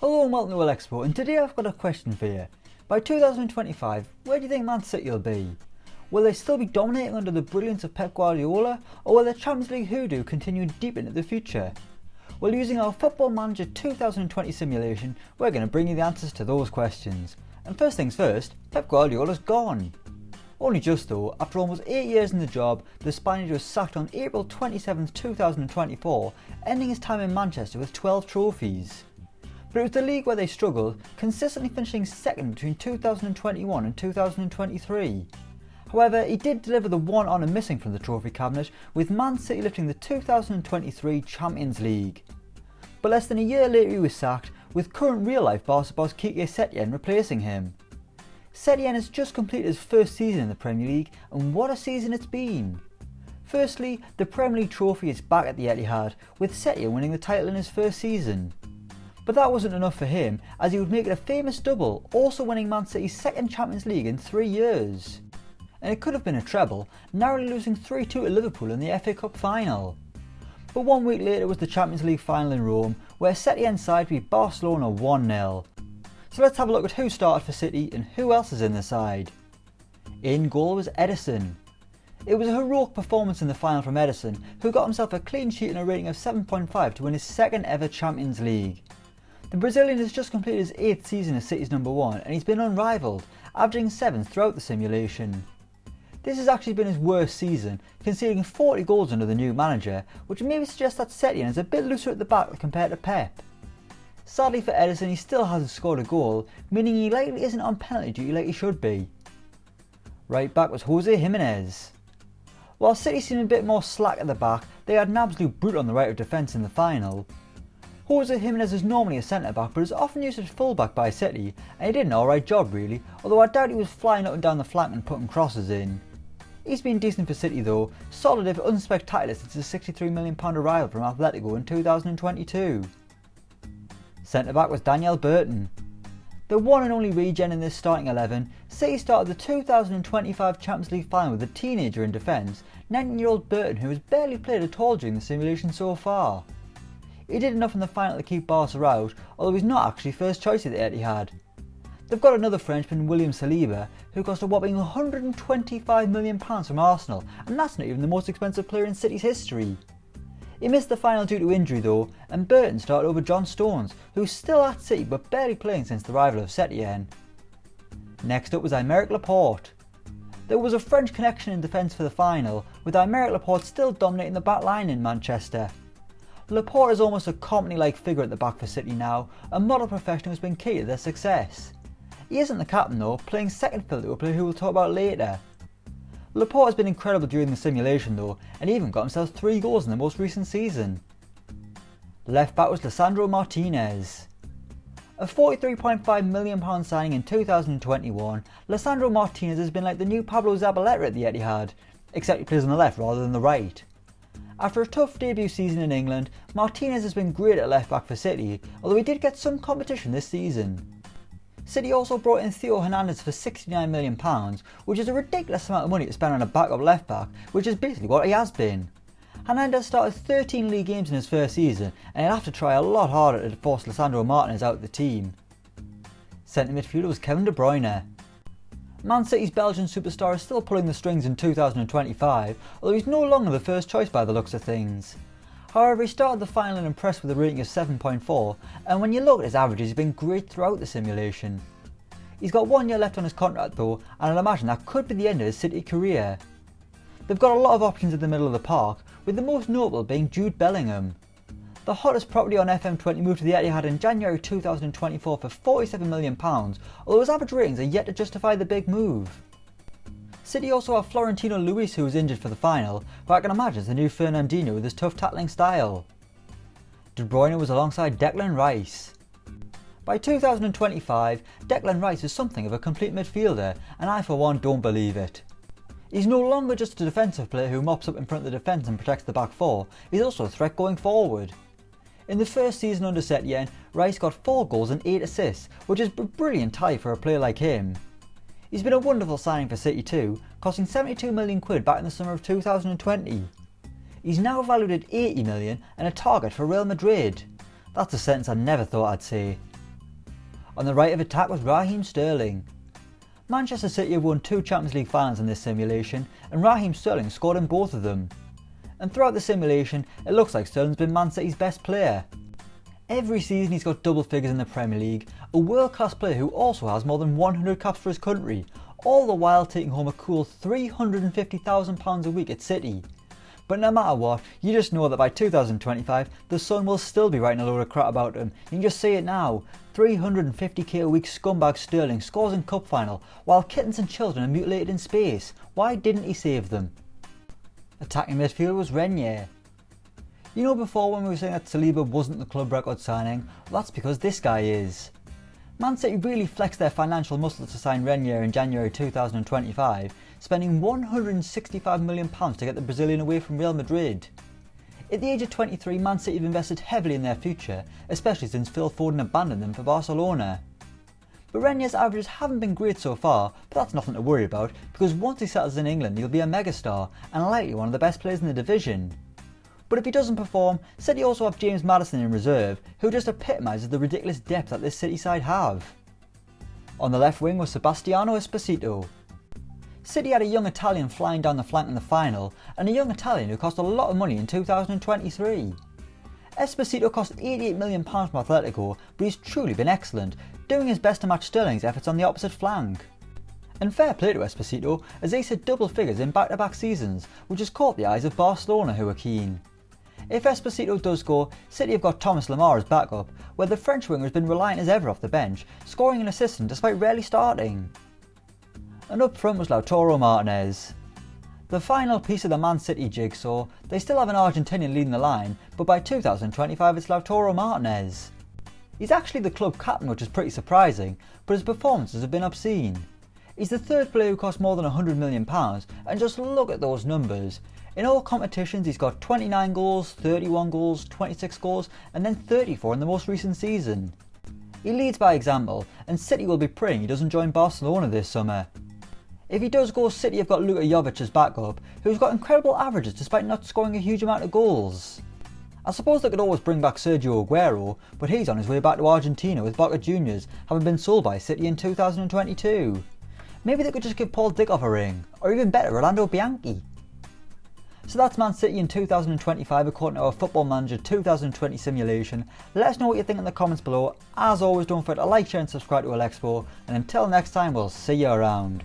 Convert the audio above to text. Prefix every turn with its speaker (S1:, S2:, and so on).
S1: Hello and welcome to Elecspo, and today I've got a question for you. By 2025, where do you think Man City will be? Will they still be dominating under the brilliance of Pep Guardiola, or will the Champions League hoodoo continue deep into the future? Well, using our Football Manager 2020 simulation, we're going to bring you the answers to those questions. And first things first, Pep Guardiola's gone. Only just though, after almost 8 years in the job, the Spaniard was sacked on April 27, 2024, ending his time in Manchester with 12 trophies. But it was the league where they struggled, consistently finishing second between 2021 and 2023. However, he did deliver the one honour missing from the trophy cabinet, with Man City lifting the 2023 Champions League. But less than a year later he was sacked, with current real-life Barca boss Quique Setien replacing him. Setien has just completed his first season in the Premier League, and what a season it's been! Firstly, the Premier League trophy is back at the Etihad, with Setien winning the title in his first season. But that wasn't enough for him, as he would make it a famous double, also winning Man City's second Champions League in 3 years. And it could have been a treble, narrowly losing 3-2 to Liverpool in the FA Cup final. But 1 week later was the Champions League final in Rome, where Setien's side beat Barcelona 1-0. So let's have a look at who started for City and who else is in the side. In goal was Ederson. It was a heroic performance in the final from Ederson, who got himself a clean sheet and a rating of 7.5 to win his second ever Champions League. The Brazilian has just completed his 8th season as City's number 1 and he's been unrivalled, averaging 7th throughout the simulation. This has actually been his worst season, conceding 40 goals under the new manager, which maybe suggests that Setien is a bit looser at the back compared to Pep. Sadly for Ederson, he still hasn't scored a goal, meaning he likely isn't on penalty duty like he should be. Right back was Jose Jimenez. While City seemed a bit more slack at the back, they had an absolute brute on the right of defence in the final. Jose Jimenez is normally a centre-back but is often used as full-back by City, and he did an alright job really, although I doubt he was flying up and down the flank and putting crosses in. He's been decent for City though, solid if unspectacular since his £63 million arrival from Atletico in 2022. Centre-back was Danielle Burton. The one and only regen in this starting 11, City started the 2025 Champions League final with a teenager in defence, 19-year-old Burton, who has barely played at all during the simulation so far. He did enough in the final to keep Barca out, although he's not actually first choice at the Etihad. They've got another Frenchman, William Saliba, who cost a whopping £125 million from Arsenal, and that's not even the most expensive player in City's history. He missed the final due to injury though, and Burton started over John Stones, who's still at City but barely playing since the arrival of Setien. Next up was Aymeric Laporte. There was a French connection in defence for the final, with Aymeric Laporte still dominating the back line in Manchester. Laporte is almost a company-like figure at the back for City now, a model professional who's been key to their success. He isn't the captain though, playing second fiddle to a player who we'll talk about later. Laporte has been incredible during the simulation though, and even got himself 3 goals in the most recent season. Left back was Martinez. A £43.5 million signing in 2021, Lisandro Martinez has been like the new Pablo Zabaleta at the Etihad, except he plays on the left rather than the right. After a tough debut season in England, Martinez has been great at left back for City, although he did get some competition this season. City also brought in Theo Hernandez for £69 million, which is a ridiculous amount of money to spend on a backup left back, which is basically what he has been. Hernandez started 13 league games in his first season, and he'll have to try a lot harder to force Lisandro Martinez out of the team. Centre midfielder was Kevin De Bruyne. Man City's Belgian superstar is still pulling the strings in 2025, although he's no longer the first choice by the looks of things. However, he started the final and impressed with a rating of 7.4, and when you look at his averages, he's been great throughout the simulation. He's got 1 year left on his contract though, and I'd imagine that could be the end of his City career. They've got a lot of options in the middle of the park, with the most notable being Jude Bellingham. The hottest property on FM20 moved to the Etihad in January 2024 for £47 million, although his average ratings are yet to justify the big move. City also have Florentino Luis, who was injured for the final, who I can imagine is the new Fernandinho with his tough tackling style. De Bruyne was alongside Declan Rice. By 2025, Declan Rice is something of a complete midfielder, and I for one don't believe it. He's no longer just a defensive player who mops up in front of the defence and protects the back four, he's also a threat going forward. In the first season under Setien, Rice got 4 goals and 8 assists, which is a brilliant tie for a player like him. He's been a wonderful signing for City too, costing £72 million back in the summer of 2020. He's now valued at 80 million and a target for Real Madrid. That's a sentence I never thought I'd say. On the right of attack was Raheem Sterling. Manchester City have won 2 Champions League finals in this simulation, and Raheem Sterling scored in both of them. And throughout the simulation, it looks like Sterling's been Man City's best player. Every season he's got double figures in the Premier League, a world-class player who also has more than 100 caps for his country, all the while taking home a cool £350,000 a week at City. But no matter what, you just know that by 2025, the Sun will still be writing a load of crap about him. You can just see it now. 350k a week scumbag Sterling scores in cup final, while kittens and children are mutilated in space. Why didn't he save them? Attacking midfield was Renier. You know, before when we were saying that Saliba wasn't the club record signing, well, that's because this guy is. Man City really flexed their financial muscles to sign Renier in January 2025, spending £165 million to get the Brazilian away from Real Madrid. At the age of 23, Man City have invested heavily in their future, especially since Phil Foden abandoned them for Barcelona. But Renier's averages haven't been great so far, but that's nothing to worry about, because once he settles in England he'll be a megastar, and likely one of the best players in the division. But if he doesn't perform, City also have James Maddison in reserve, who just epitomises the ridiculous depth that this City side have. On the left wing was Sebastiano Esposito. City had a young Italian flying down the flank in the final, and a young Italian who cost a lot of money in 2023. Esposito cost £88 million from Atletico, but he's truly been excellent, doing his best to match Sterling's efforts on the opposite flank. And fair play to Esposito, as he's hit double figures in back-to-back seasons, which has caught the eyes of Barcelona, who are keen. If Esposito does go, City have got Thomas Lemar as backup, where the French winger has been reliant as ever off the bench, scoring and assisting despite rarely starting. And up front was Lautaro Martinez. The final piece of the Man City jigsaw, they still have an Argentinian leading the line, but by 2025 it's Lautaro Martinez. He's actually the club captain, which is pretty surprising, but his performances have been obscene. He's the third player who cost more than £100 million, and just look at those numbers. In all competitions he's got 29 goals, 31 goals, 26 goals, and then 34 in the most recent season. He leads by example, and City will be praying he doesn't join Barcelona this summer. If he does go, City have got Luka Jovic as backup, who's got incredible averages despite not scoring a huge amount of goals. I suppose they could always bring back Sergio Aguero, but he's on his way back to Argentina with Boca Juniors, having been sold by City in 2022. Maybe they could just give Paul Dickov a ring, or even better, Rolando Bianchi. So that's Man City in 2025 according to our Football Manager 2020 simulation. Let us know what you think in the comments below. As always, don't forget to like, share and subscribe to Elecspo, and until next time, we'll see you around.